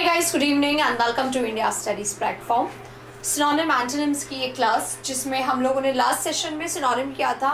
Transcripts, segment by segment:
Hi guys, good evening and welcome to India studies platform. Synonym antonyms की एक class जिसमें हम लोगों ने लास्ट सेशन में सिनोनिम किया था।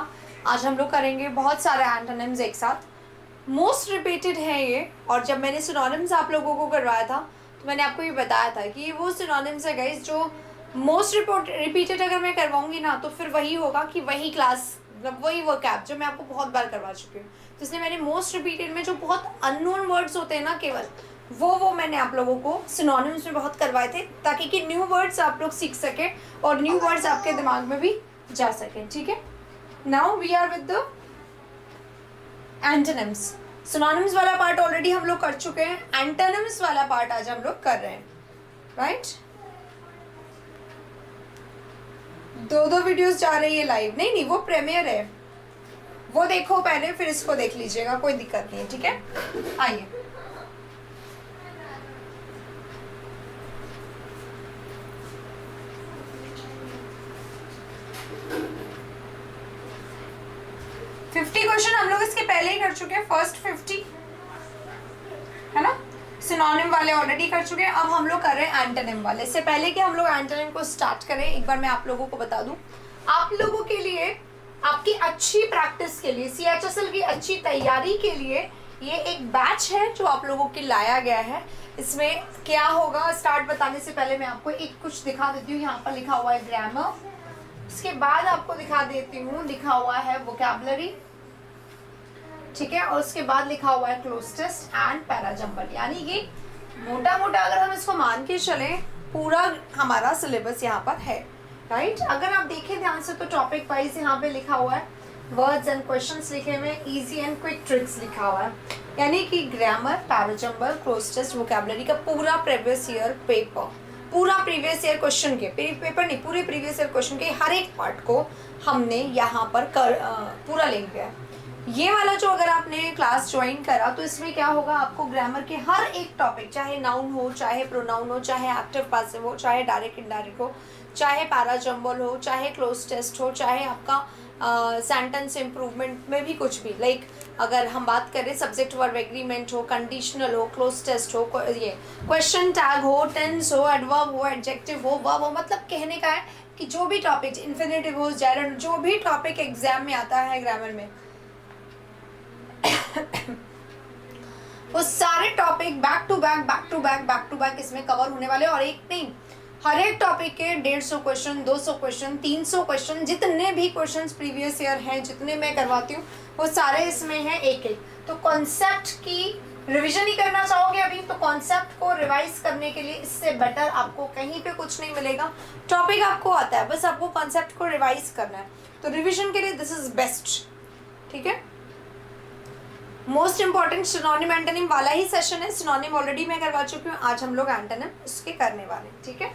आज हम लोग करेंगे बहुत सारे एंटोनिम्स एक साथ। मोस्ट रिपीटेड है ये, और जब मैंने सिनोनिम्स आप लोगों को करवाया था तो मैंने आपको ये बताया था कि ये वो सिनोनिम्स है गाइस जो मोस्ट रिपीटेड अगर मैं करवाऊंगी ना तो फिर वही होगा कि वही क्लास, मतलब वही वो कैप जो मैं आपको बहुत बार करवा चुकी हूँ। तो इसलिए मैंने मोस्ट रिपीटेड में जो बहुत अननोन वर्ड्स होते हैं ना, केवल वो मैंने आप लोगों को सिनोनिम्स में बहुत करवाए थे, ताकि कि न्यू वर्ड्स आप लोग सीख सके और न्यू वर्ड्स आपके दिमाग में भी जा सके। ठीक है, now we are with the antonyms. Synonyms वाला पार्ट ऑलरेडी हम लोग कर चुके हैं, एंटोनिम्स वाला पार्ट आज हम लोग कर रहे हैं, राइट? दो वीडियोस जा रही है लाइव। नहीं, वो प्रीमियर है, वो देखो पहले, फिर इसको देख लीजिएगा, कोई दिक्कत नहीं है। ठीक है, आइए। क्वेश्चन हम लोग इसके पहले ही कर चुके हैं, फर्स्ट 50 है ना। सिनोनिम वाले ऑलरेडी कर चुके हैं, अब हम लोग कर रहे हैं एंटोनिम वाले। इससे पहले कि हम लोग एंटोनिम को स्टार्ट करें, एक बार मैं आप लोगों को बता दूं, आप लोगों के लिए, आपकी अच्छी प्रैक्टिस के लिए, CHSL की अच्छी तैयारी के लिए ये एक बैच है जो आप लोगों के लाया गया है। इसमें क्या होगा, स्टार्ट बताने से पहले मैं आपको एक कुछ दिखा देती हूँ। यहाँ पर लिखा हुआ है ग्रामर, उसके बाद आपको दिखा देती हूँ लिखा हुआ है वोकैबुलरी, ठीक है, और उसके बाद लिखा हुआ है क्लोज टेस्ट एंड पैराजंबल। यानी कि मोटा मोटा अगर हम इसको मान के चले, पूरा हमारा सिलेबस यहाँ पर है, राइट? अगर आप देखें ध्यान से तो टॉपिक वाइज यहाँ पे लिखा हुआ है, वर्ड्स एंड क्वेश्चंस लिखे हुए, इजी एंड क्विक ट्रिक्स लिखा हुआ है। यानी कि grammar, parajumble, cloze test, vocabulary का पूरा प्रीवियस ईयर पेपर, पूरा प्रीवियस ईयर क्वेश्चन के पेपर नहीं, पूरे प्रीवियस ईयर क्वेश्चन के हर एक पार्ट को हमने यहाँ पर पूरा ले लिया है। ये वाला जो अगर आपने क्लास ज्वाइन करा तो इसमें क्या होगा, आपको ग्रामर के हर एक टॉपिक, चाहे नाउन हो, चाहे प्रोनाउन हो, चाहे एक्टिव पैसिव हो, चाहे डायरेक्ट इनडायरेक्ट हो, चाहे पैराजंबल हो, चाहे क्लोज टेस्ट हो, चाहे आपका सेंटेंस इम्प्रूवमेंट में भी कुछ भी, लाइक अगर हम बात करें सब्जेक्ट वर्ब एग्रीमेंट हो, कंडीशनल हो, क्लोज टेस्ट हो, ये क्वेश्चन टैग हो, टेंस हो, एडवर्ब हो, एडजेक्टिव हो, वर्ब हो, मतलब कहने का है कि जो भी टॉपिक, इन्फिनेटिव हो, जेरंड, जो भी टॉपिक एग्जाम में आता है ग्रामर में वो सारे टॉपिक बैक टू बैक इसमें कवर होने वाले। और एक नहीं, हर एक टॉपिक के 150 क्वेश्चन, 200 क्वेश्चन, 300 क्वेश्चन, जितने भी क्वेश्चंस प्रीवियस ईयर हैं, जितने मैं करवाती हूँ वो सारे इसमें हैं एक एक। तो कॉन्सेप्ट की रिवीजन ही करना चाहोगे अभी, तो कॉन्सेप्ट को रिवाइज करने के लिए इससे बेटर आपको कहीं पे कुछ नहीं मिलेगा। टॉपिक आपको आता है, बस आपको कॉन्सेप्ट को रिवाइज करना है, तो रिविजन के लिए दिस इज बेस्ट। ठीक है, मोस्ट इंपॉर्टेंट सिनोनिम एंटोनिम वाला ही सेशन है। सिनोनिम ऑलरेडी मैं करवा चुकी हूँ, आज हम लोग एंटोनिम उसके करने वाले। ठीक है,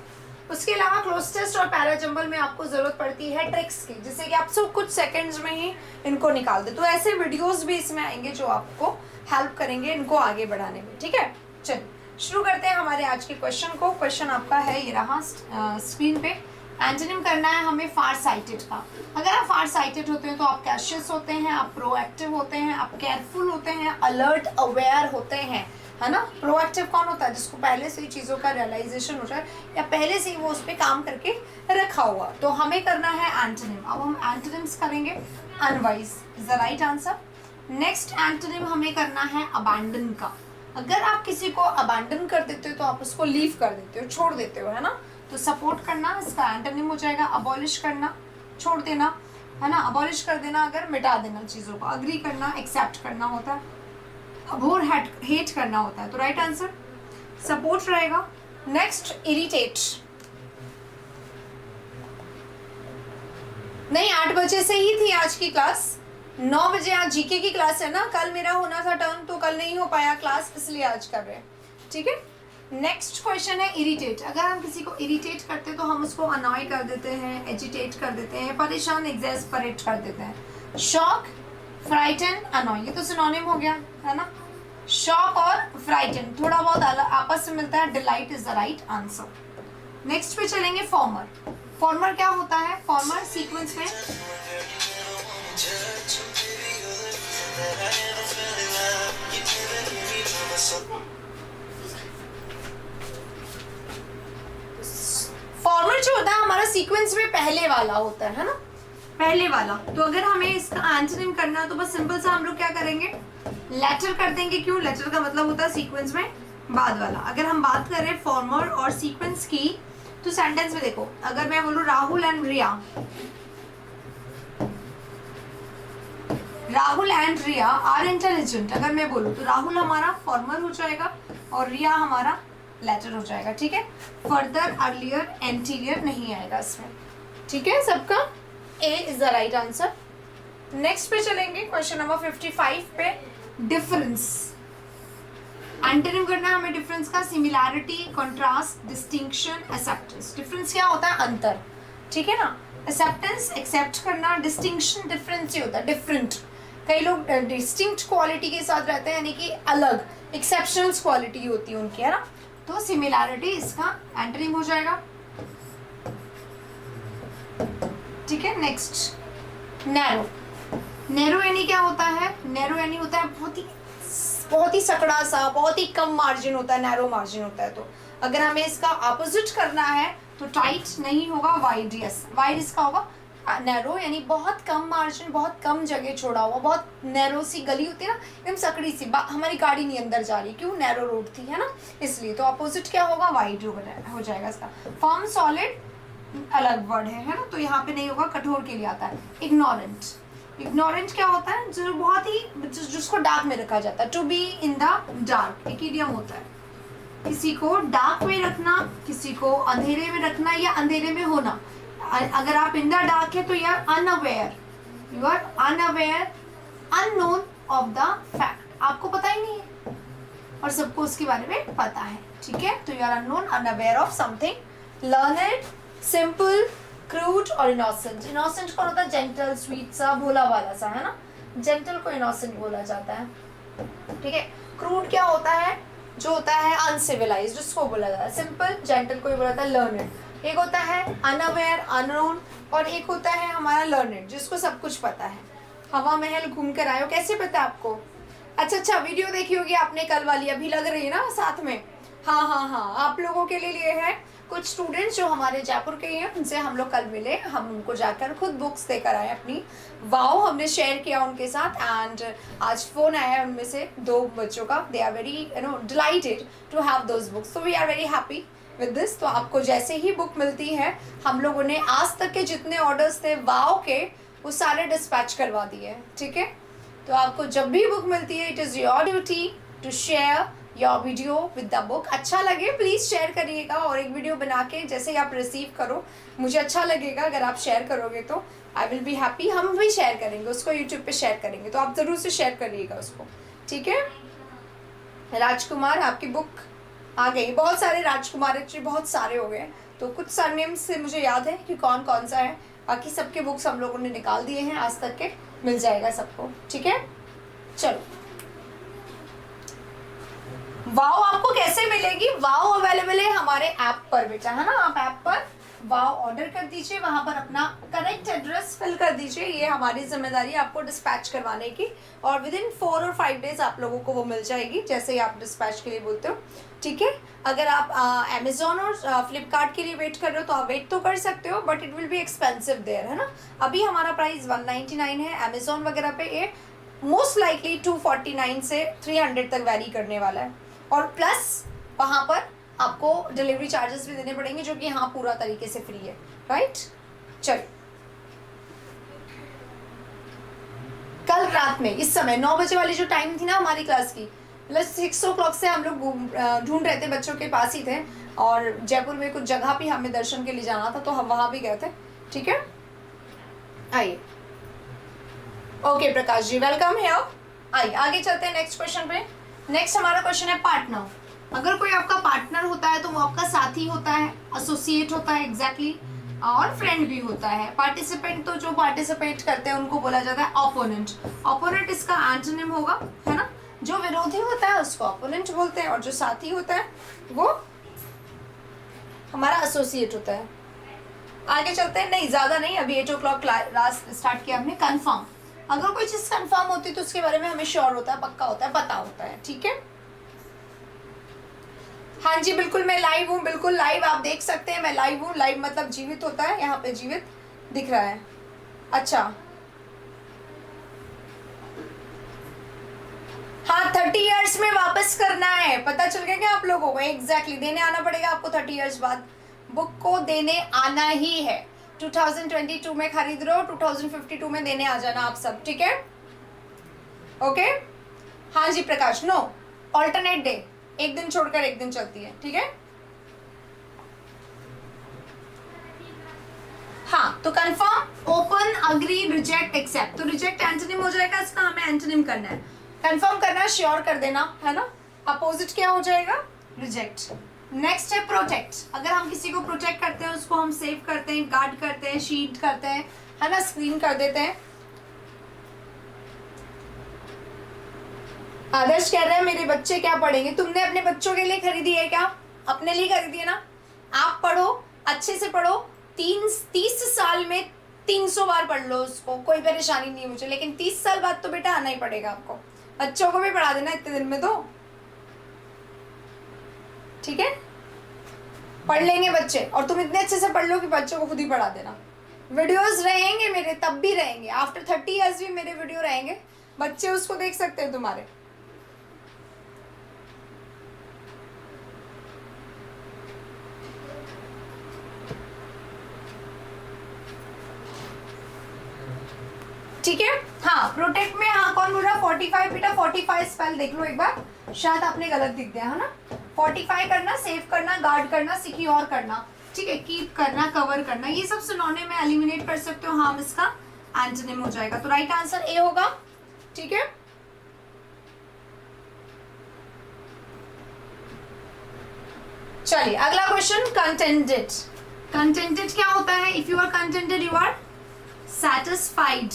उसके अलावा क्लोज टेस्ट और पैराजंबल में आपको जरूरत पड़ती है ट्रिक्स की, जिससे कि आप सब कुछ सेकंड्स में ही इनको निकाल दे। तो ऐसे वीडियोस भी इसमें आएंगे जो आपको हेल्प करेंगे इनको आगे बढ़ाने में। ठीक है, चलिए शुरू करते हैं हमारे आज के क्वेश्चन को। क्वेश्चन आपका है, ये रहा स्क्रीन पे। एंटोनिम करना है हमें फार साइटेड का। अगर आप फार साइटेड होते हैं तो आप कैशियस होते हैं, आप प्रोएक्टिव होते हैं, आप केयरफुल होते हैं, अलर्ट अवेयर होते हैं, है ना। प्रोएक्टिव कौन होता है? जिसको पहले से ही चीज़ों का रियलाइजेशन हो जाए या पहले से ही वो उस पर काम करके रखा हुआ। तो हमें करना है एंटोनिम। अब हम एंटोनिम्स करेंगे। Unwise is the right answer. Next antonym हमें करना है अबैंडन का। अगर आप किसी को अबैंडन कर देते हो तो आप उसको लीव कर देते हो, छोड़ देते हो, है ना। तो सपोर्ट करना इसका एंटोनिम हो जाएगा। अबॉलिश करना, छोड़ देना, है ना। अबॉलिश कर देना अगर मिटा देना चीज़ों को। अग्री करना, एक्सेप्ट करना होता है। अबोर हेट करना होता है। तो राइट आंसर सपोर्ट रहेगा। Next irritate. नहीं, 8 बजे से ही थी आज की क्लास, 9 बजे आज जीके की क्लास है ना। कल मेरा होना था टर्न, तो कल नहीं हो पाया क्लास, इसलिए आज कर रहे हैं। ठीक है, नेक्स्ट क्वेश्चन है इरिटेट। अगर हम किसी को इरिटेट करते हैं तो हम उसको अनॉय कर देते हैं, एजिटेट कर देते हैं, परेशान, एग्जैस्परेट कर देते हैं। शॉक, फ्राइटन, अनॉय, ये तो सिनोनिम हो गया, है ना। शॉक और फ्राइटन थोड़ा बहुत आपस में मिलता है। Delight is the right answer. Next पे चलेंगे फॉर्मर। फॉर्मर क्या होता है? फॉर्मर सीक्वेंस में सीक्वेंस में पहले वाला होता है ना, पहले वाला। तो अगर हमें इसका एंटोनिम करना है तो बस सिंपल सा हम लोग क्या करेंगे, लेटर कर देंगे। क्यों? लेटर का मतलब होता है सीक्वेंस में बाद वाला। अगर हम बात करें फॉर्मर और सीक्वेंस की, तो सेंटेंस में देखो, अगर मैं बोलूं Rahul and Riya, Rahul and Riya are intelligent, अगर मैं बोलूं तो राहुल हमारा फॉर्मर हो जाएगा और रिया हमारा लेटर हो जाएगा। ठीक है, फर्दर, अर्लियर, एंटीरियर नहीं आएगा इसमें। ठीक है, सबका A is the right answer. Next पे चलेंगे, क्वेश्चन नंबर 55 पे, डिफरेंस। एंटोनिम करना है हमें डिफरेंस का, similarity, contrast, distinction, acceptance. Difference क्या होता है? अंतर। ठीक है ना, एक्सेप्टेंस एक्सेप्ट करना, डिस्टिंक्शन डिफरेंस ही होता है, डिफरेंट। कई लोग डिस्टिंक्ट क्वालिटी के साथ रहते हैं, यानी कि अलग, एक्सेप्शनल क्वालिटी होती है उनकी, है ना। तो सिमिलैरिटी इसका एंटोनिम हो जाएगा। ठीक है, नेक्स्ट नैरो। नैरो यानी क्या होता है? नैरो यानी होता है बहुत ही सकड़ा सा, बहुत ही कम मार्जिन होता है, नैरो मार्जिन होता है। तो अगर हमें इसका अपोजिट करना है तो टाइट नहीं होगा, वाइड। यस, वाइड इसका होगा। नैरो यानी बहुत कम मार्जिन, बहुत कम जगह छोड़ा हुआ, बहुत नैरो सी गली होती है ना, एकदम सकड़ी सी, हमारी गाड़ी नहीं अंदर जा रही, क्यों? नैरो रोड थी, है ना, इसलिए। तो अपोजिट क्या होगा? वाइड हो जाएगा इसका। फर्म, सॉलिड अलग वर्ड है ना, तो यहाँ पे नहीं होगा, कठोर के लिए आता है। इग्नोरेंट। इग्नोरेंट क्या होता है? जो बहुत ही, जिसको डार्क में रखा जाता है, to be in the dark, एक इडियम होता है। किसी को डार्क में रखना, किसी को अंधेरे में रखना या अंधेरे में होना। अगर आप इन द डार्क है तो you are unaware, you are unaware, unknown of the fact, आपको पता ही नहीं है और सबको उसके बारे में पता है। ठीक है, तो you are unknown, unaware of something. Learned, simple, crude और इनोसेंट। इनोसेंट कौन होता है? जेंटल, स्वीट सा, भोला वाला सा, है ना, जेंटल को इनोसेंट बोला जाता है। ठीक है, क्रूड क्या होता है? जो होता है अनसिविलाइज्ड, जिसको बोला जाता है। सिंपल, जेंटल को बोला जाता है लर्नेड। एक होता है अनअवेयर, अननोन, और एक होता है हमारा लर्नेड, जिसको सब कुछ पता है। हवा महल घूम कर आयो, कैसे पता आपको? अच्छा, वीडियो देखी होगी आपने कल वाली, अभी लग रही है ना साथ में। हाँ, आप लोगों के लिए है। कुछ स्टूडेंट्स जो हमारे जयपुर के हैं, उनसे हम लोग कल मिले, हम उनको जाकर खुद बुक्स देकर आए अपनी। वाओ, हमने शेयर किया उनके साथ। एंड आज फोन आया है उनमें से 2 बच्चों का, they are very delighted to have those books, so we are very happy with this. तो आपको जैसे ही बुक मिलती है, हम लोगों ने आज तक के जितने ऑर्डर्स थे वाओ के, वो सारे डिस्पैच करवा दिए। ठीक है, तो आपको जब भी बुक मिलती है, it is your duty to share your video with the book. अच्छा लगे प्लीज़ शेयर करिएगा, और एक वीडियो बना के जैसे ही आप रिसीव करो, मुझे अच्छा लगेगा अगर आप शेयर करोगे, तो आई विल बी हैप्पी। हम भी शेयर करेंगे उसको, यूट्यूब पे शेयर करेंगे, तो आप ज़रूर से शेयर करिएगा उसको। ठीक है, राजकुमार, आपकी बुक आ गई। बहुत सारे राजकुमार, एक्चुअली बहुत सारे हो गए, तो कुछ सरनेम्स से मुझे याद है कि कौन कौन सा है। बाकी सबके बुक्स हम लोगों ने निकाल दिए हैं, आज तक के मिल जाएगा सबको। ठीक है, चलो। वाओ आपको कैसे मिलेगी? वाओ अवेलेबल है हमारे ऐप पर बेटा, है ना। आप ऐप पर वाओ ऑर्डर कर दीजिए, वहां पर अपना करेक्ट एड्रेस फिल कर दीजिए, ये हमारी जिम्मेदारी है आपको डिस्पैच करवाने की, और विद इन 4 और 5 डेज आप लोगों को वो मिल जाएगी, जैसे ही आप डिस्पैच के लिए बोलते हो। ठीक है, अगर आप अमेजोन और फ्लिपकार्ट के लिए वेट कर रहे हो तो आप वेट तो कर सकते हो, but it will be expensive there, है ना। अभी हमारा प्राइस 199 है, अमेजोन वगैरह पे ये मोस्ट लाइकली 249 से 300 तक वैरी करने वाला है, और प्लस वहाँ पर आपको डिलीवरी चार्जेस भी देने पड़ेंगे, जो कि यहाँ पूरा तरीके से फ्री है। राइट, चलिए। कल रात में इस समय 9 बजे वाली जो टाइम थी ना हमारी क्लास की, मतलब 6 o'clock से हम लोग ढूंढ रहे थे, बच्चों के पास ही थे, और जयपुर में कुछ जगह भी हमें दर्शन के लिए जाना था, तो हम वहाँ भी गए थे। ठीक है, आइए। ओके प्रकाश जी, वेलकम है। आइए आगे चलते हैं नेक्स्ट क्वेश्चन पे। नेक्स्ट हमारा क्वेश्चन है पार्टनर। अगर कोई आपका पार्टनर होता है तो वो आपका साथी होता है, एसोसिएट होता है एग्जैक्टली, और फ्रेंड भी होता है। पार्टिसिपेंट तो जो पार्टिसिपेट करते हैं उनको बोला जाता है ओपोनेंट। ओपोनेंट इसका एंटोनिम होगा, है ना। जो विरोधी होता है उसको ओपोनेंट बोलते हैं, और जो साथी होता है वो हमारा एसोसिएट होता है। आगे चलते हैं, नहीं ज़्यादा नहीं, अभी 8 o'clock क्लास स्टार्ट किया हमने। कन्फर्म, अगर कोई चीज़ कन्फर्म होती है तो उसके बारे में हमें श्योर होता है, पक्का होता है, पता होता है। ठीक है, हाँ जी बिल्कुल मैं लाइव हूँ, बिल्कुल लाइव, आप देख सकते हैं मैं लाइव हूँ। लाइव मतलब जीवित होता है, यहाँ पे जीवित दिख रहा है। अच्छा हाँ 30 इयर्स में वापस करना है, पता चल गया क्या आप लोगों को? एग्जैक्टली देने आना पड़ेगा आपको 30 इयर्स बाद, बुक को देने आना ही है। 2022 में खरीद रहे हो, 2052 में देने आ जाना आप सब, ठीक है? ओके हाँ जी प्रकाश, नो ऑल्टरनेट डे, एक दिन छोड़कर एक दिन चलती है, ठीक है? हाँ तो confirm, open, agree, reject, accept. तो रिजेक्ट एंटोनिम हो जाएगा इसका, हमें एंटोनिम करना है, कंफर्म करना, श्योर कर देना, है ना? अपोजिट क्या हो जाएगा? रिजेक्ट। नेक्स्ट है प्रोटेक्ट। अगर हम किसी को प्रोटेक्ट करते हैं, उसको हम सेव करते हैं, गार्ड करते हैं, शील्ड करते हैं, है ना, स्क्रीन कर देते हैं। आदर्श कह रहे हैं मेरे बच्चे क्या पढ़ेंगे? तुमने अपने बच्चों के लिए खरीदी है क्या? अपने लिए खरीदी है ना? आप पढ़ो, अच्छे से पढ़ो, 30 साल में 300 बार पढ़ लो उसको, कोई परेशानी नहीं मुझे, लेकिन 30 साल बाद तो बेटा आना ही पड़ेगा आपको। बच्चों को भी पढ़ा देना इतने दिन में तो, ठीक है? पढ़ लेंगे बच्चे, और तुम इतने अच्छे से पढ़ लो कि बच्चों को खुद ही पढ़ा देना। वीडियोस रहेंगे मेरे, तब भी रहेंगे, आफ्टर 30 इयर्स भी मेरे वीडियो रहेंगे, बच्चे उसको देख सकते हैं तुम्हारे। ठीक है हाँ प्रोटेक्ट में, हाँ कौन बोल रहा है 45? बेटा 45 स्पेल देख लो एक बार, शायद आपने गलत दिख गया है ना। 45 करना, सेव करना, गार्ड करना, सिक्योर करना, ठीक है, कीप करना, कवर करना, ये सब सिनोनिम में एलिमिनेट कर सकते हो, हाँ इसका एंटोनिम हो जाएगा। तो राइट आंसर ए होगा, ठीक है? चलिए अगला क्वेश्चन, कंटेंटेड। कंटेंटेड क्या होता है? If you are contented you are satisfied,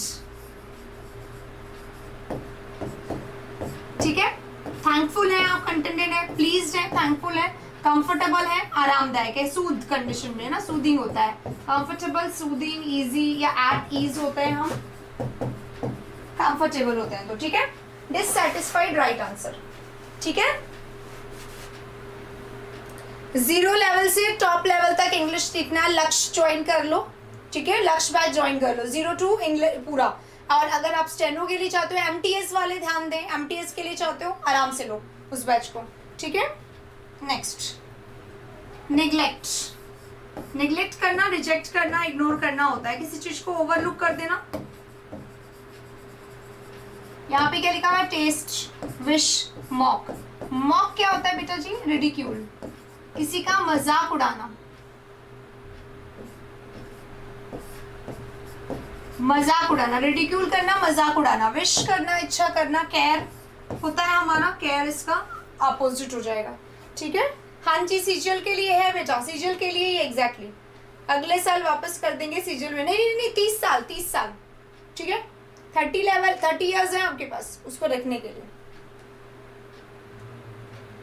ठीक है? थैंकफुल है आप, कंटेंटेड है, प्लीज्ड है, थैंकफुल है, कंफर्टेबल है, आरामदायक है, सूद कंडीशन में ना, सूदिंग होता है, कंफर्टेबल, सूदिंग, इजी या एट ईज होते हैं हम, कंफर्टेबल होते हैं तो, ठीक है? डिससेटिस्फाइड राइट आंसर, ठीक है? 0 लेवल से टॉप लेवल तक इंग्लिश सीखना है, लक्ष्य ज्वाइन कर लो, ठीक है? लक्ष्य बैच ज्वाइन कर लो, 0 to इंग्लिश पूरा। और अगर आप स्टेनो के लिए चाहते हो, एमटीएस वाले ध्यान दें, एमटीएस के लिए चाहते हो आराम से लो उस बैच को, ठीक है? Next, neglect. निग्लेक्ट करना, रिजेक्ट करना, इग्नोर करना होता है, किसी चीज को ओवरलुक कर देना। यहाँ पे क्या लिखा हुआ है? Test, wish, mock. मॉक क्या होता है बेटा जी? रिडिक्यूल, किसी का मजाक उड़ाना, मजाक उड़ाना, रिडिक्यूल करना, मजाक उड़ाना। विश करना, इच्छा करना, केयर होता है हमारा, केयर इसका अपोजिट हो जाएगा, ठीक है? हाँ जी सीजल के लिए है बेटा, सीजल के लिए ही एग्जैक्टली, अगले साल वापस कर देंगे सीजल में। नहीं नहीं नहीं 30 साल, 30 साल, ठीक है? 30 लेवल, 30 इयर्स है आपके पास उसको रखने के लिए,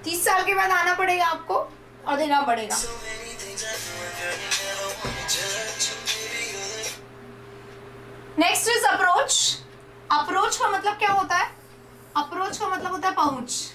30 साल के बाद आना पड़ेगा आपको और देना पड़ेगा। Next is approach. अप्रोच का मतलब क्या होता है? अप्रोच का मतलब होता है पहुंच।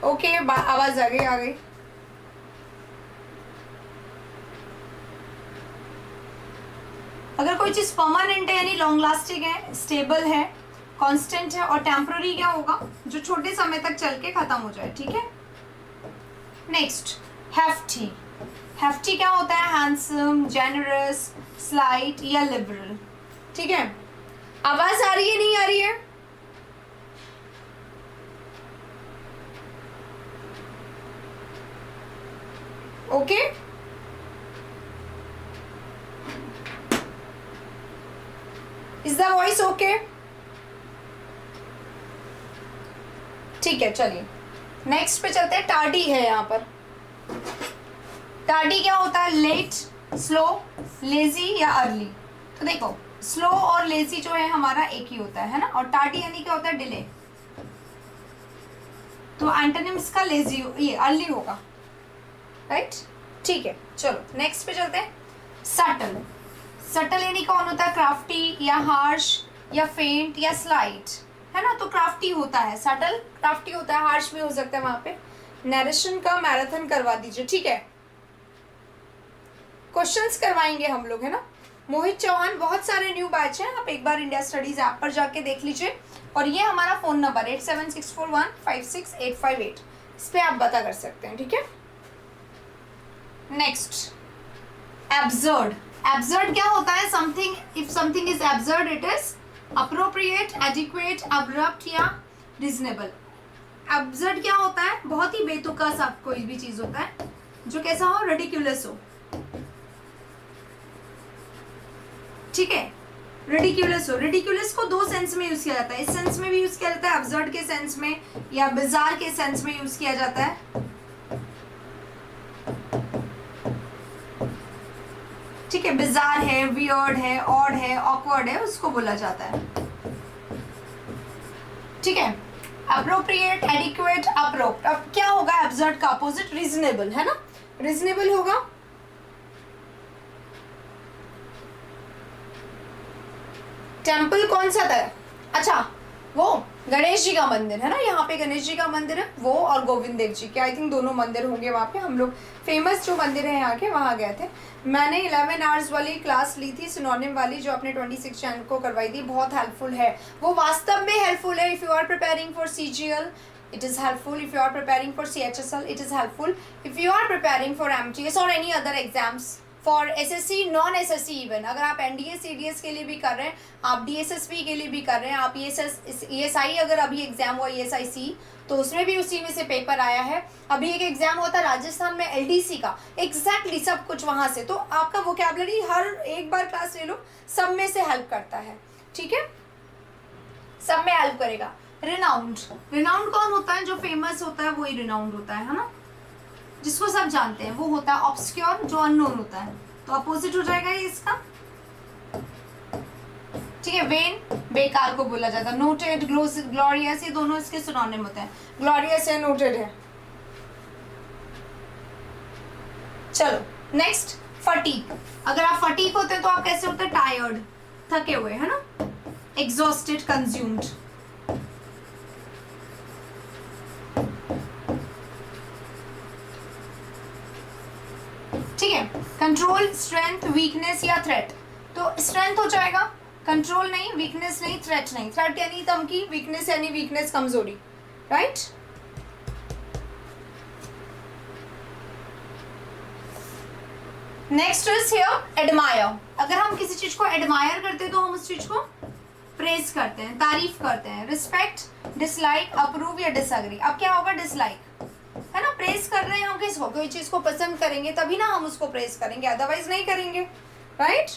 ओके, आवाज आ गई। अगर कोई चीज परमानेंट है यानी लॉन्ग लास्टिंग है, स्टेबल है, कांस्टेंट है, और टेम्पररी क्या होगा, जो छोटे समय तक चल के खत्म हो जाए, ठीक है। Next, hefty. हेफ्टी क्या होता है, हैंडसम, जेनरस, स्लाइट या लिबरल, ठीक है। आवाज आ रही है, नहीं आ रही है? Okay, is the voice okay? ठीक है, चलिए नेक्स्ट पे चलते हैं। टार्डी है यहाँ पर। टार्डी क्या होता है, लेट, स्लो, लेजी या अर्ली। तो देखो, स्लो और लेजी जो है हमारा एक ही होता है ना, और टार्डी यानी क्या होता है, डिले। तो एंटोनिम्स का लेजी, ये अर्ली होगा, राइट। ठीक है, चलो नेक्स्ट पे चलते हैं। सटल। सटल यानी कौन होता है, क्राफ्टी या हार्श या फेंट या स्लाइट, है ना। तो क्राफ्टी होता है, सटल क्राफ्टी होता है, हार्श भी हो सकता है। वहां पे नरेशन का मैराथन करवा दीजिए, ठीक है। क्वेश्चंस करवाएंगे हम लोग, है ना। मोहित चौहान, बहुत सारे न्यू बैच हैं, आप एक बार इंडिया स्टडीज ऐप पर जाके देख लीजिए। और ये हमारा फोन नंबर 8764156858, इस पे आप पता कर सकते हैं, ठीक है। Next, absurd. एब्सर्ड क्या होता है, something, if something is absurd it is appropriate, adequate, abrupt या रीजनेबल। एब्सर्ड क्या होता है, बहुत ही बेतुका सा कोई भी चीज होता है जो कैसा हो, रिडिक्यूलस हो, ठीक है। रिडिक्यूलस हो, रिडिक्यूलस को दो सेंस में यूज किया जाता है, इस सेंस में भी यूज किया जाता है, एब्सर्ड के सेंस में या बिजार के सेंस में यूज किया जाता है, ठीक है। बिजार है, वियर्ड है, ऑड है, ऑकवर्ड है, उसको बोला जाता है, ठीक है। अप्रोप्रिएट, एडिक्वेट, अप्रोप्ट। अब क्या होगा एब्सर्ड का अपोजिट, रीजनेबल, है ना। रीजनेबल होगा। टेम्पल कौन सा था, अच्छा वो गणेश जी का मंदिर है ना, यहाँ पे गणेश जी का मंदिर है, वो और गोविंद देव जी के, आई थिंक दोनों मंदिर होंगे वहाँ पे। हम लोग फेमस जो मंदिर है यहाँ के, वहाँ गए थे। मैंने 11 आवर्स वाली क्लास ली थी, सिनोनिम वाली, जो आपने 26 जनवरी को करवाई थी, बहुत हेल्पफुल है वो, वास्तव में हेल्पफुल है। If you are preparing for CGL it is helpful, if you are preparing for CHSL it is helpful, if you are preparing for MTS or any other exams, for SSC, non SSC even, अगर आप NDA CDS के लिए भी कर रहे हैं, आप DSSP के लिए भी कर रहे हैं, आप ESI अगर अभी एग्जाम हुआ ESIC तो उसमें भी उसी में से पेपर आया है। अभी एक एग्जाम होता है राजस्थान में LDC का, एग्जैक्टली सब कुछ वहां से। तो आपका वोकैबुलरी हर एक बार क्लास ले लो, सब में से हेल्प करता है, ठीक है, सब में हेल्प करेगा। रिनाउंड, रिनाउंड कौन होता है, जो फेमस होता है वही रिनाउंड होता है ना, जिसको सब जानते हैं। वो होता है ऑब्सक्योर, जो अननोन होता है। तो अपोजिट हो जाएगा ये इसका, ठीक है। वेन, बेकार को बोला जाता है। नोटेड, ग्लोरियस, ये दोनों इसके सिनोनिम होते हैं। ग्लोरियस है, नोटेड है। चलो नेक्स्ट, फटीग। अगर आप फटीग होते हैं तो आप कैसे होते हैं, टायर्ड, थके हुए, है ना। एग्जॉस्टेड, कंज्यूम्ड, ठीक है। कंट्रोल, स्ट्रेंथ, वीकनेस या थ्रेट। तो स्ट्रेंथ हो जाएगा, कंट्रोल नहीं, वीकनेस नहीं, थ्रेट नहीं। थ्रेट यानी धमकी, वीकनेस यानी वीकनेस, कमजोरी, right. Next is here admire. अगर हम किसी चीज को एडमायर करते हैं तो हम उस चीज को प्रेज करते हैं, तारीफ करते हैं। रिस्पेक्ट, डिसलाइक, अप्रूव या डिसएग्री। अब क्या होगा, डिसलाइक, है ना। प्रेज कर रहे हैं हम किसको, कोई चीज को पसंद करेंगे तभी ना हम उसको प्रेज करेंगे, अदरवाइज नहीं करेंगे, राइट।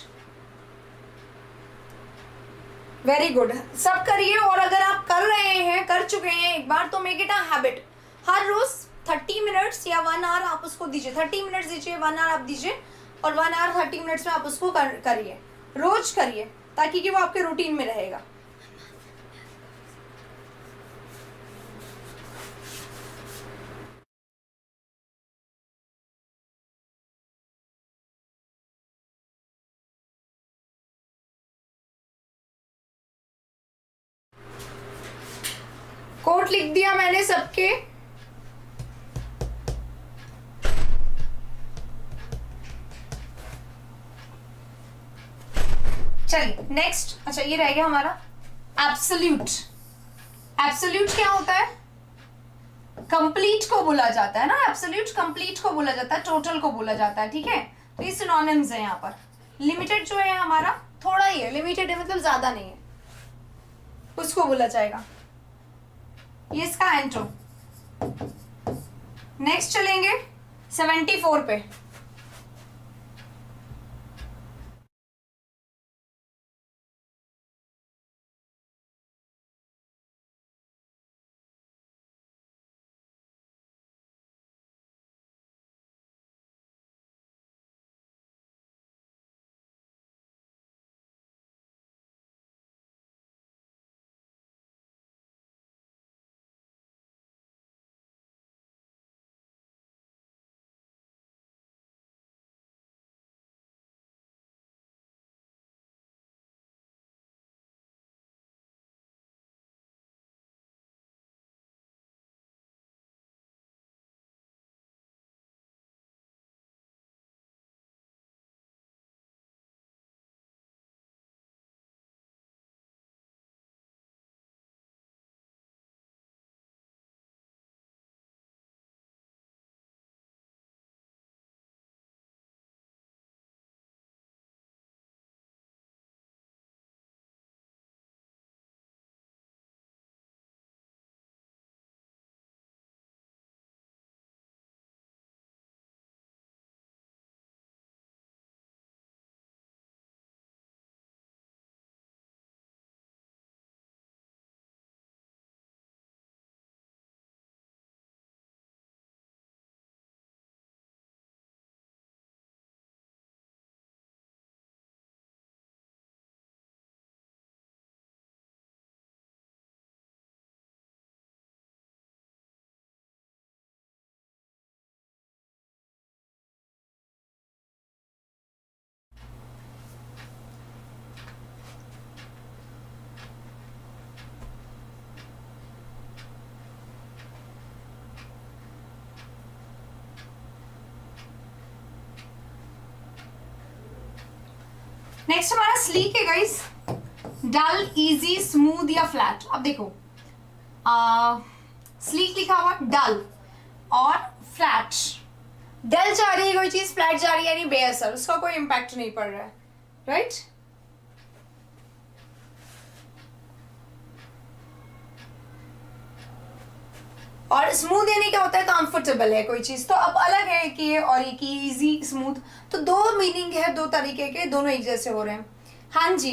वेरी गुड, सब करिए। और अगर आप कर रहे हैं, कर चुके हैं एक बार, तो मेक इट अ हैबिट। हर रोज 30 मिनट्स या 1 आवर आप उसको दीजिए। 30 मिनट्स दीजिए, 1 आवर आप दीजिए, और 1 आवर 30 मिनट्स में आप उसको करिए, रोज करिए, ताकि कि वो आपके रूटीन में रहेगा। कोट लिख दिया मैंने सबके, चलिए नेक्स्ट, अच्छा ये रह गया हमारा एब्सोल्यूट। एब्सोल्यूट क्या होता है? कंप्लीट को बोला जाता है ना, एब्सोल्यूट कंप्लीट को बोला जाता है, टोटल को बोला जाता है, ठीक है। तो ये सिनोनिम्स है यहाँ पर। लिमिटेड जो है हमारा थोड़ा ही है, लिमिटेड है मतलब ज्यादा नहीं है, उसको बोला जाएगा। ये इसका एंटो। नेक्स्ट चलेंगे 74 पे। नेक्स्ट हमारा स्लीक है गाइस। डल, इजी, स्मूथ या फ्लैट। अब देखो स्लीक लिखा हुआ डल और फ्लैट। डल जा रही है कोई चीज, फ्लैट जा रही है यानी बेअसर, उसका कोई इम्पैक्ट नहीं पड़ रहा है, राइट। और स्मूथ यानी क्या होता है? कंफर्टेबल है कोई चीज। तो अब अलग है कि ये और एक इजी, स्मूथ, तो दो मीनिंग है, दो तरीके के, दोनों एक जैसे हो रहे हैं। हाँ जी,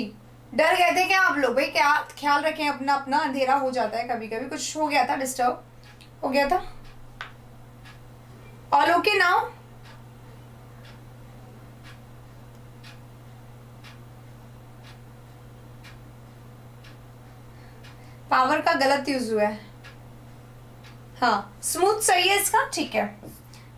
डर गए थे क्या आप लोग? भाई क्या ख्याल रखें अपना अपना, अंधेरा हो जाता है कभी कभी, कुछ हो गया था, डिस्टर्ब हो गया था। All okay now? पावर का गलत यूज हुआ है। हाँ, स्मूथ सही है इसका, ठीक है।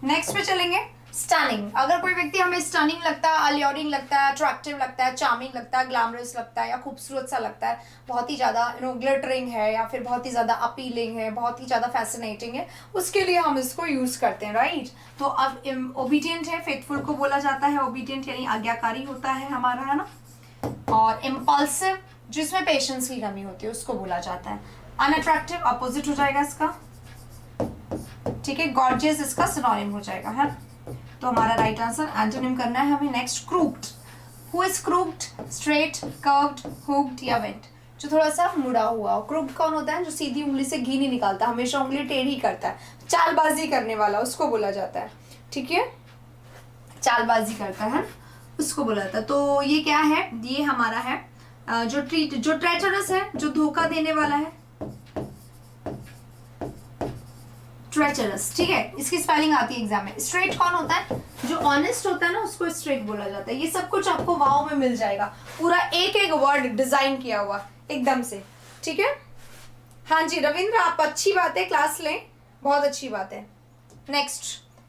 नेक्स्ट पे चलेंगे स्टनिंग। अगर कोई व्यक्ति हमें स्टनिंग लगता है, अल्योरिंग लगता है, अट्रैक्टिव लगता है, चार्मिंग लगता है, ग्लैमरस लगता है या खूबसूरत सा लगता है, बहुत ही ज्यादा ग्लिटरिंग है या फिर बहुत ही ज्यादा अपीलिंग है, बहुत ही ज्यादा फैसिनेटिंग है, उसके लिए हम इसको यूज करते हैं, राइट। तो अब ओबीडियंट है, फेथफुल को बोला जाता है। ओबीडियंट यानी आज्ञाकारी होता है हमारा, है ना। और इम्पल्सिव, जिसमें पेशेंस की कमी होती है, उसको बोला जाता है। अनअट्रैक्टिव अपोजिट हो जाएगा इसका, ठीक है। गॉर्जियस इसका सिनोनिम हो जाएगा, है। तो हमारा राइट आंसर एंटोनिम करना है हमें। Next crooked. Who is crooked? Straight, curved, hooked या बेंट, जो थोड़ा सा मुड़ा हुआ हो। क्रूक्ड कौन होता है? जो सीधी उंगली से घी नहीं निकालता, हमेशा उंगली टेढ़ी करता है, चालबाजी करने वाला, उसको बोला जाता है, ठीक है। चालबाजी करता है, उसको बोला जाता है। तो ये क्या है? ये हमारा है जो ट्रेचरस है, जो धोखा देने वाला है, ट्रेचरस, ठीक है। इसकी स्पेलिंग आती है एग्जाम में। स्ट्रेट कौन होता है? जो ऑनेस्ट होता है ना, उसको स्ट्रेट बोला जाता है। ये सब कुछ आपको वाव में मिल जाएगा, पूरा एक एक वर्ड डिजाइन किया हुआ एकदम से, ठीक है। हाँ जी रविंद्र, आप अच्छी बात है, क्लास लें, बहुत अच्छी बात है। नेक्स्ट,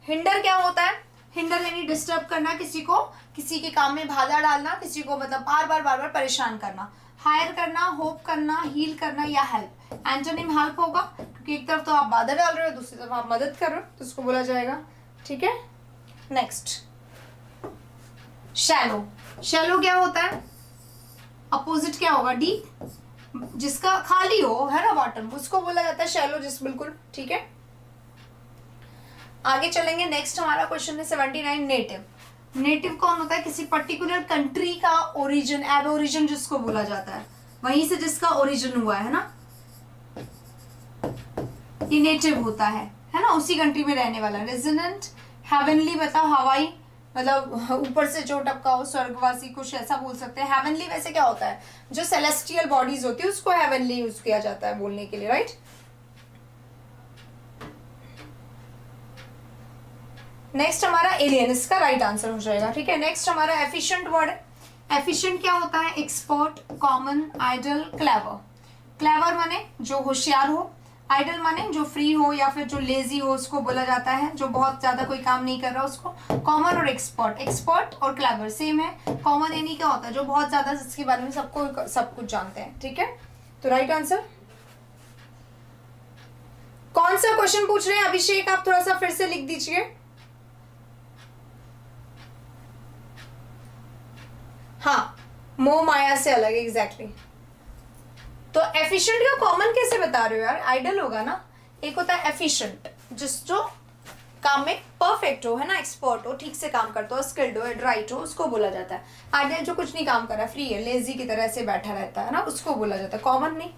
हिंडर क्या होता है? हिंडर यानी डिस्टर्ब करना, किसी को किसी के काम में बाधा डालना, किसी को मतलब बार बार परेशान करना। हायर करना, होप करना, हील करना या हेल्प। एंटोनिम हेल्प होगा, क्योंकि एक तरफ तो आप बाधा डाल रहे हो, दूसरी तरफ आप मदद कर रहे हो, तो उसको बोला जाएगा, ठीक है। Next, shallow. शैलो क्या होता है? अपोजिट क्या होगा? डीप, जिसका खाली हो, है ना, बॉटम, उसको बोला जाता है शैलो, जिस बिल्कुल ठीक है। आगे चलेंगे, नेक्स्ट हमारा क्वेश्चन है 79, नेटिव। नेटिव कौन होता है? किसी पर्टिकुलर कंट्री का ओरिजिन, एबोरिजिन जिसको बोला जाता है, वहीं से जिसका ओरिजिन हुआ है ना, ये नेटिव होता है ना, उसी कंट्री में रहने वाला। रेजिडेंट, हेवनली बताओ, हवाई मतलब ऊपर से जो टपका हो, स्वर्गवासी, कुछ ऐसा बोल सकते हैं। हेवनली वैसे क्या होता है? जो सेलेस्टियल बॉडीज होती है उसको हेवनली यूज किया जाता है बोलने के लिए, राइट। नेक्स्ट हमारा एलियन, इसका राइट आंसर हो जाएगा, ठीक है। नेक्स्ट हमारा एफिशिएंट वर्ड है। एफिशिएंट क्या होता है? Expert, common, idle, clever. Clever माने जो होशियार हो, आइडल माने जो फ्री हो या फिर जो लेजी हो, उसको बोला जाता है जो बहुत ज्यादा कोई काम नहीं कर रहा उसको। कॉमन और एक्सपर्ट, एक्सपर्ट और क्लेवर सेम है। कॉमन यानी क्या होता है? जो बहुत ज्यादा जिसके बारे में सबको सब कुछ जानते हैं, ठीक है। तो राइट आंसर कौन सा क्वेश्चन पूछ रहे हैं अभिषेक? आप थोड़ा सा फिर से लिख दीजिए। हाँ, मोह माया से अलग, एग्जैक्टली। तो एफिशिएंट का कॉमन कैसे बता रहे हो यार? आइडल होगा ना। एक होता है एफिशिएंट, जिस जो काम में परफेक्ट हो, है ना, एक्सपर्ट हो, ठीक से काम करता हो, स्किल्ड हो, राइट हो, उसको बोला जाता है। आइडल जो कुछ नहीं काम कर रहा है, फ्री है, लेजी की तरह से बैठा रहता है ना, उसको बोला जाता है। कॉमन नहीं,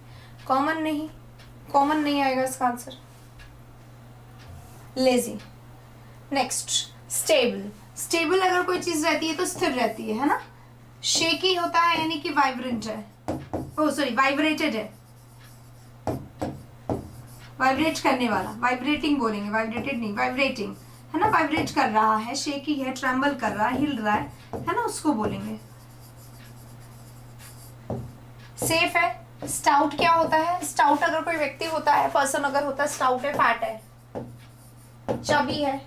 कॉमन नहीं, कॉमन नहीं आएगा इसका answer, lazy. Next stable. Stable अगर कोई चीज रहती है तो स्थिर रहती है ना। शेकी होता है यानी कि वाइब्रेंट है, ओ सॉरी वाइब्रेटेड है, वाइब्रेट करने वाला, वाइब्रेटिंग बोलेंगे, वाइब्रेटेड नहीं, वाइब्रेटिंग, है ना, वाइब्रेट कर रहा है, शेकी है, ट्रेम्बल कर रहा है, हिल रहा है ना, उसको बोलेंगे। सेफ है। स्टाउट क्या होता है? स्टाउट अगर कोई व्यक्ति होता है, पर्सन अगर होता है, स्टाउट है, फैट है, चबी है,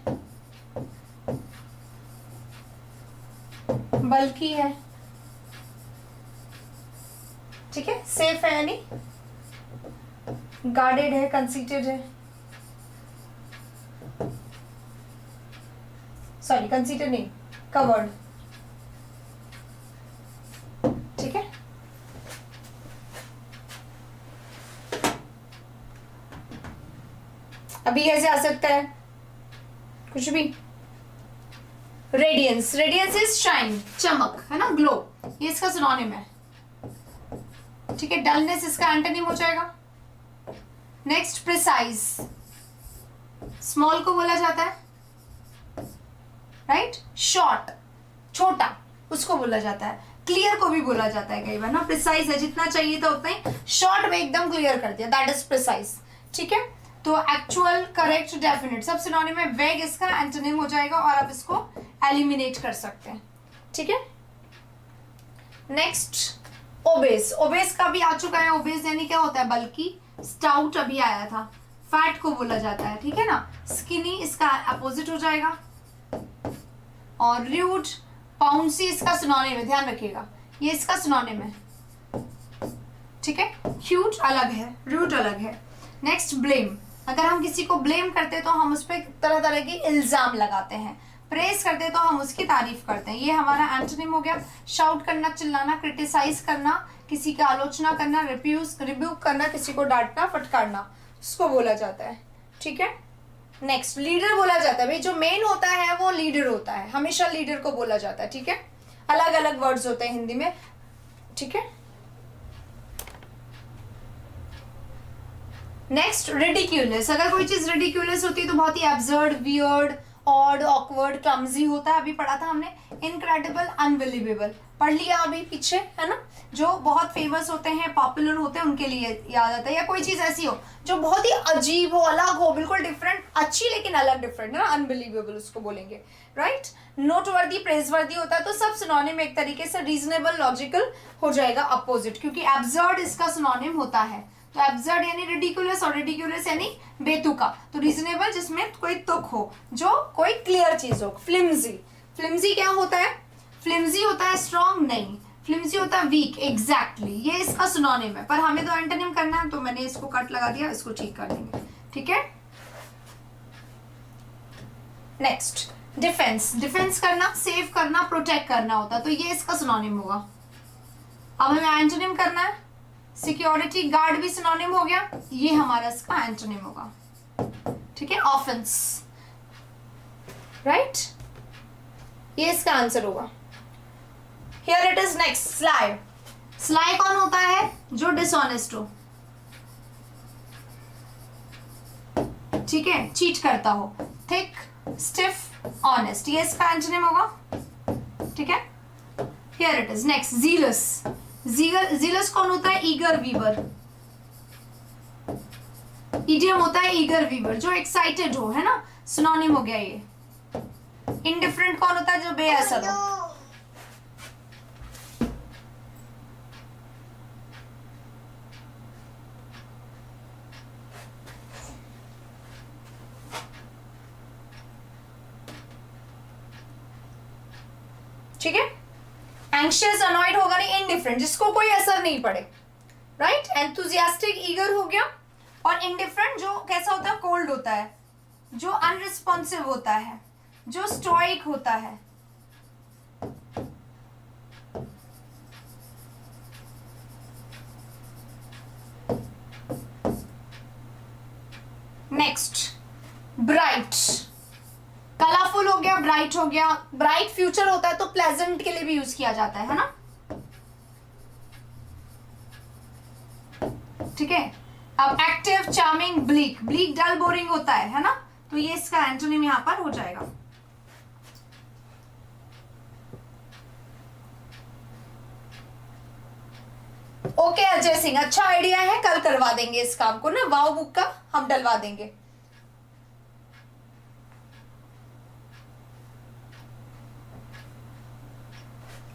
बल्कि है, ठीक है। सेफ है यानी गार्डेड है, कंसीटेड है, सॉरी कंसीटेड नहीं, कवर्ड, ठीक है। अभी कैसे आ सकता है? कुछ भी। रेडियंस, रेडियंस इज शाइन, चमक, है ना, ग्लो, ये इसका सिनोनिम है, ठीक है। डलनेस इसका एंटोनिम हो जाएगा। नेक्स्ट प्रिसाइज, स्मॉल को बोला जाता है, राइट। शॉर्ट, छोटा, उसको बोला जाता है। क्लियर को भी बोला जाता है कई बार ना। प्रिसाइज है, जितना चाहिए था उतना ही शॉर्ट में एकदम क्लियर कर दिया, दैट इज प्रिसाइज, ठीक है। तो एक्चुअल, करेक्ट, डेफिनेट सब सिनोनिम है। वेग इसका एंटोनिम हो जाएगा और आप इसको एलिमिनेट कर सकते हैं, ठीक है। नेक्स्ट ओबेस, ओबेस का भी आ चुका है। ओबेस यानी क्या होता है? बल्कि। स्टाउट अभी आया था, फैट को बोला जाता है, ठीक है ना। स्किनी इसका अपोजिट हो जाएगा। और र्यूड, पाउंसी इसका सिनोनिम है, ध्यान रखिएगा, ये इसका सिनोनिम है, ठीक है। क्यूट अलग है, र्यूड अलग है। नेक्स्ट ब्लेम, अगर हम किसी को ब्लेम करते हैं तो हम उस पर तरह तरह के इल्जाम लगाते हैं। प्रेस करते हैं तो हम उसकी तारीफ करते हैं, ये हमारा एंटोनिम हो गया। शाउट करना, चिल्लाना, क्रिटिसाइज करना, किसी की आलोचना करना, रिब्यूक करना, किसी को डांटना, फटकारना, उसको बोला जाता है, ठीक है। नेक्स्ट लीडर बोला जाता है, भाई जो मेन होता है वो लीडर होता है, हमेशा लीडर को बोला जाता है, ठीक है। अलग अलग वर्ड्स होते हैं हिंदी में, ठीक है। नेक्स्ट रिडिक्यूलस, अगर कोई चीज रिडिक्यूलस होती है तो बहुत ही absurd, weird, odd, awkward, clumsy होता है। अभी पढ़ा था हमने। इनक्रेडिबल, अनबिलीवेबल पढ़ लिया अभी पीछे, है ना। जो बहुत फेमस होते हैं, पॉपुलर होते हैं, उनके लिए याद आता है। या कोई चीज ऐसी हो जो बहुत ही अजीब हो, अलग हो, बिल्कुल डिफरेंट, अच्छी लेकिन अलग डिफरेंट, है ना, अनबिलीवेबल उसको बोलेंगे, राइट। नोटवर्दी, प्रेजवर्दी होता है। तो सब सिनोनिम एक तरीके से रीजनेबल, लॉजिकल हो जाएगा अपोजिट, क्योंकि एब्सर्ड इसका सिनोनिम होता है। तो एब्सर्ड यानी रिडिकुलस, और रिडिकुलस यानी बेतुका। तो रीजनेबल जिसमें कोई तुक हो, जो कोई क्लियर चीज हो। फ्लिम्जी, फ्लिम्जी क्या होता है? फ्लिम्जी होता है स्ट्रॉन्ग, नहीं, फ्लिम्जी होता है वीक, एग्जैक्टली, ये इसका सिनोनिम है। पर हमें तो एंटोनिम करना है, तो मैंने इसको कट लगा दिया, इसको ठीक कर देंगे, ठीक है। नेक्स्ट डिफेंस, डिफेंस करना, सेव करना, प्रोटेक्ट करना होता है, तो ये इसका सिनोनिम होगा। अब हमें एंटोनिम करना है। सिक्योरिटी गार्ड भी सिनोनिम हो गया, ये हमारा इसका एंटोनिम होगा, ठीक है, ऑफेंस, राइट, ये इसका आंसर होगा। Here it is next, sly. Sly कौन होता है? जो डिसऑनेस्ट हो, ठीक है, चीट करता हो। थिक, स्टिफ, ऑनेस्ट, ये इसका एंटोनिम होगा, ठीक है। Here it is next, jealous. Jealous कौन होता है? Eager Weaver. इडियम होता है ईगर वीवर, जो एक्साइटेड हो, है ना, सिनोनिम हो गया ये। इनडिफरेंट कौन होता है? जो बेअसर हो। ठीक है, एंग्शियस, अनॉयड होगा नहीं, इनडिफरेंट, जिसको कोई असर नहीं पड़े, राइट। एंथुजियास्टिक, ईगर हो गया। और इनडिफरेंट जो कैसा होता है? कोल्ड होता है, जो अनरिस्पॉन्सिव होता है, जो स्टोइक होता है। Next, bright. कलरफुल हो गया, ब्राइट हो गया। ब्राइट फ्यूचर होता है तो प्लेजेंट के लिए भी यूज किया जाता है ना, ठीक है। अब एक्टिव, चार्मिंग, ब्लीक। ब्लीक डल, बोरिंग होता है ना, तो ये इसका एंटोनिम यहां पर हो जाएगा। ओके अजय सिंह, अच्छा आइडिया है, कल करवा देंगे इस काम को ना, वाव बुक का हम डलवा देंगे।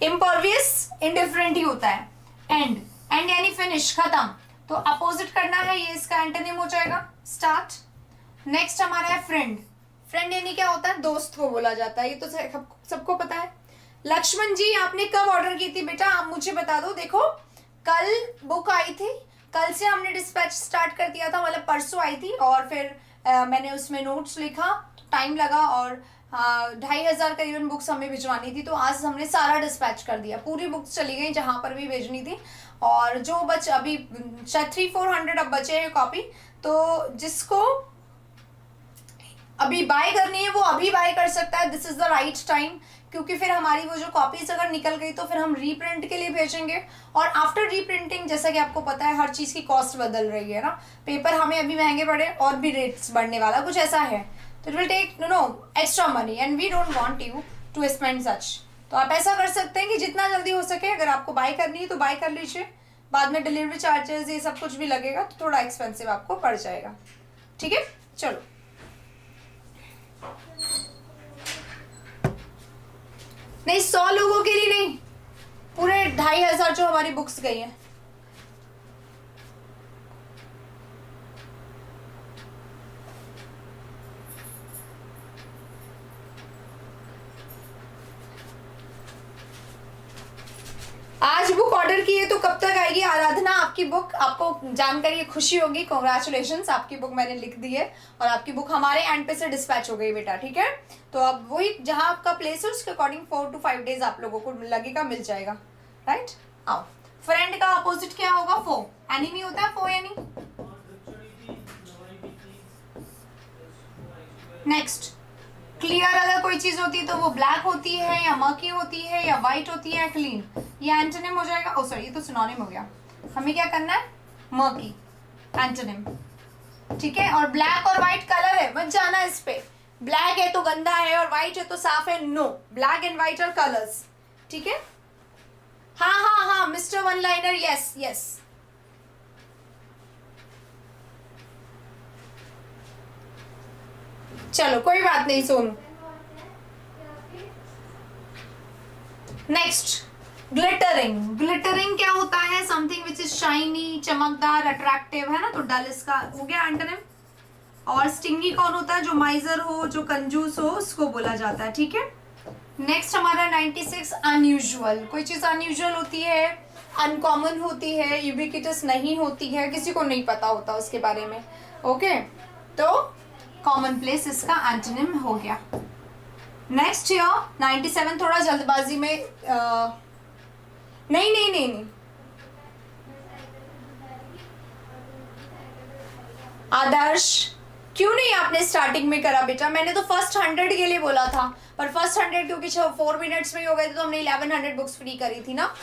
इम्परवियस, इंडिफरेंट ही होता है। एंड, एंड यानी फिनिश, खत्म, तो अपोजिट करना है, ये इसका एंटोनिम हो जाएगा, स्टार्ट। नेक्स्ट हमारा है फ्रेंड। फ्रेंड यानी क्या होता है? दोस्त को बोला जाता है, ये तो सबको पता है। लक्ष्मण जी, आपने कब ऑर्डर की थी बेटा? आप मुझे बता दो। देखो, कल बुक आई थी, कल से हमने डिस्पैच स्टार्ट कर दिया था, मतलब परसों आई थी, और फिर मैंने उसमें नोट्स लिखा, टाइम लगा, और 2500 करीबन बुक्स हमें भिजवानी थी, तो आज हमने सारा डिस्पैच कर दिया, पूरी बुक्स चली गई जहां पर भी भेजनी थी। और जो अभी शायद 300-400 अब बचे हैं कॉपी, तो जिसको अभी बाय करनी है वो अभी बाय कर सकता है, this is the right time, क्योंकि फिर हमारी वो जो कॉपीज अगर निकल गई तो फिर हम रीप्रिंट के लिए भेजेंगे, और आफ्टर रीप्रिंटिंग जैसा कि आपको पता है हर चीज़ की कॉस्ट बदल रही है ना, पेपर हमें अभी महंगे पड़े और भी रेट्स बढ़ने वाला कुछ ऐसा है, तो it will take extra money and we don't want you to spend such. तो आप ऐसा कर सकते हैं कि जितना जल्दी हो सके अगर आपको बाय करनी है तो बाय कर लीजिए, बाद में डिलीवरी चार्जेस ये सब कुछ भी लगेगा तो थोड़ा एक्सपेंसिव आपको पड़ जाएगा, ठीक है। चलो नहीं, 100 लोगों के लिए नहीं, पूरे 2500 जो हमारी बुक्स गई हैं। आज बुक ऑर्डर की है तो कब तक आएगी? आराधना, आपकी बुक, आपको जानकर ये खुशी होगी, कॉन्ग्रेचुलेशंस, आपकी बुक मैंने लिख दी है और आपकी बुक हमारे एंड पे से डिस्पैच हो गई बेटा, ठीक है। तो अब वही जहां आपका प्लेस है उसके अकॉर्डिंग 4 to 5 डेज आप लोगों को लगेगा, मिल जाएगा, राइट। आओ, फ्रेंड का अपोजिट क्या होगा? फो। एनिमी होता है फो यानी। नेक्स्ट, क्लियर अगर कोई चीज होती है तो वो ब्लैक होती है या मर्की होती है या वाइट होती है, क्लीन, ये एंटोनिम हो जाएगा। ओ सॉरी, ये तो सिनोनिम हो गया, हमें क्या करना है? मर्की एंटोनिम, ठीक है। और ब्लैक और व्हाइट कलर है, मत जाना इस पे, ब्लैक है तो गंदा है और व्हाइट है तो साफ है, no, black and white are colours, ठीक है। हाँ हाँ हाँ mister one liner, yes yes. चलो कोई बात नहीं सोनू। Next, glittering. ग्लिटरिंग क्या होता है? समथिंग विच इज शाइनी, चमकदार, अट्रैक्टिव, है ना, तो डल इसका हो गया एंटोनिम। और स्टिंगी कौन होता है? जो माइजर हो, जो कंजूस हो, उसको बोला जाता है, ठीक है। नेक्स्ट हमारा 96, अनयूजुअल। कोई चीज अनयूजुअल होती है, अनकॉमन होती है, यूबिक्विटस नहीं होती है, किसी को नहीं पता होता उसके बारे में, ओके, तो कॉमन प्लेस इसका एंटोनिम हो गया। नेक्स्ट हियर 97, थोड़ा जल्दबाजी में नहीं नहीं नहीं नहीं, आदर्श क्यों नहीं आपने स्टार्टिंग में करा बेटा? मैंने तो फर्स्ट 100 के लिए बोला था, पर फर्स्ट 100 क्योंकि 4 मिनट्स में ही हो गए थे तो हमने 1100 बुक्स फ्री करी थी ना।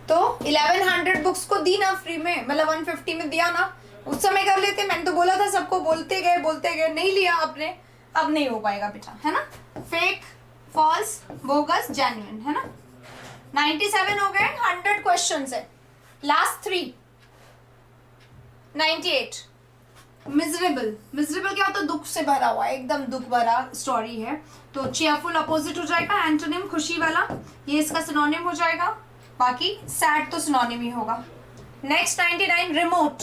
तो 1100 बुक्स को दी ना फ्री में, मतलब 150 में दिया ना, उस समय कर लेते। मैंने तो बोला था सबको, बोलते गए, नहीं लिया आपने, अब नहीं हो पाएगा बेटा, है ना। फेक, फॉल्स, बोगस, जेन्युइन, है ना। 97 हो गए, 100 क्वेश्चंस है, लास्ट 3। 98 मिजरेबल। मिजरेबल क्या होता है? दुख से भरा हुआ, एकदम दुख भरा स्टोरी है। तो चीयरफुल अपोजिट हो जाएगा, एंटोनिम खुशी वाला, ये इसका सिनोनिम हो जाएगा। बाकी सैड तो सिनोनिम ही होगा। Next 99 remote.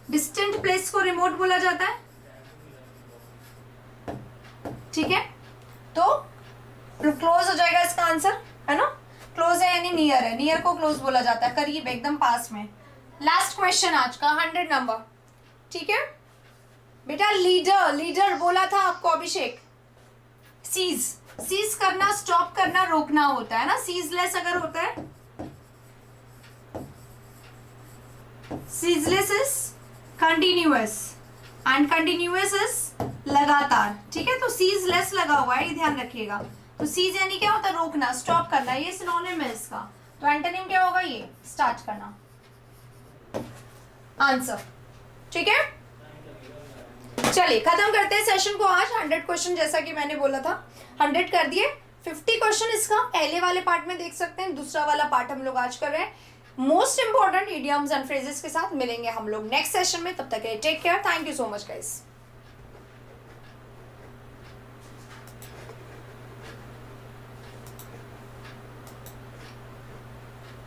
डिस्टेंट प्लेस को रिमोट बोला जाता है, ठीक है। तो क्लोज हो जाएगा इसका आंसर, है ना। क्लोज है यानी नियर है, नियर को क्लोज बोला जाता है, करीब, एकदम पास में। लास्ट क्वेश्चन आज का 100 नंबर, ठीक है बेटा। लीडर, लीडर बोला था आपको अभिषेक। सीज, सीज करना, स्टॉप करना, रोकना होता है ना। सीजलेस अगर होता है, ceaseless is continuous and continuous is लगातार, ठीक है। तो सीजलेस लगा हुआ है, ये ध्यान रखिएगा। तो सीज यानी क्या होता है? रोकना, स्टॉप करना, ये सिनोनिम है इसका। तो एंटोनिम क्या होगा? ये स्टार्ट करना, आंसर, ठीक है। चलिए खत्म करते हैं सेशन को आज। 100 क्वेश्चन जैसा कि मैंने बोला था 100 कर दिए। 50 क्वेश्चन इसका पहले वाले पार्ट में देख सकते हैं, दूसरा वाला पार्ट हम लोग आज कर रहे हैं। Most important idioms and phrases के साथ मिलेंगे हम लोग नेक्स्ट सेशन में। तब तक take care, thank you so much guys.